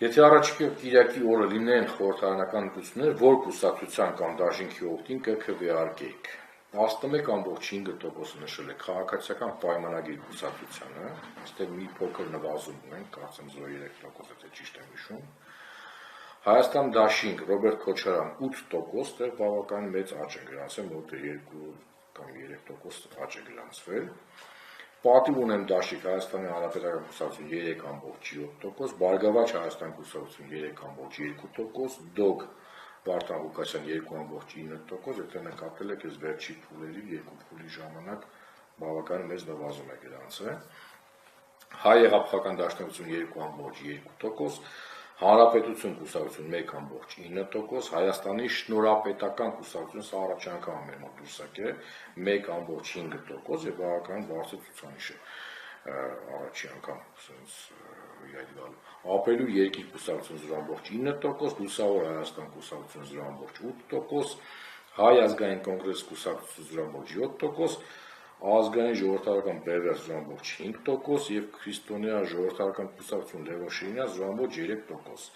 Եթե առաջիկա կիրակի օրը լինեն խորհրդարանական ընտրություններ, որ կուսակցության կամ դաշինքի օգտին կքվեարկեիք։ 11.5% նշել է քաղաքացիական պայմանագիր կուսակցությանը, այստեղ մի փոքր նվազում ունենք, կարծեմ 0.3%, եթե ճիշտ եմ հիշում։ Հայաստան դաշինք Ռոբերտ Քոչարյան 8%, դեռ բավական մեծ աճ է գրանցվել, մոտ 2 կամ 3% աճ է գրանցվել։ Պատիվ ունեմ դաշիկ Հայաստանի Հանրապետական կուսակցություն 3.7%, Բարգավաճ Հայաստան կուսակցություն 3.2%, ԴՕԳ Վարդան Ղուկասյան 2.9%, եթե նկատել եք, այս վերջի փուլերի երկու փուլի ժամանակ բավական մեծ նվազում է գրանցվել։ Հայ Հեղափոխական Դաշնակցություն 2.2%, Հանրապետություն կուսակցություն 1.9%, Հայաստանի Շնորհապետական կուսակցություն, սա առաջ անգամ մեր մոտ դուրս եկել, 1.5% եւ բավական բարձր ցուցանիշ է առաջի անգամ իրար գալու։ Ապրելու երկիր կուսակցություն 0.9%, Լուսավոր Հայաստան կուսակցություն 0.8%, Հայ ազգային կոնգրես կուսակցություն 0.7%, Ազգային ժողովրդական բևեռ 0.5% եւ Քրիստոնյա ժողովրդական կուսակցություն Լևոն Շիրինյան 0.3%։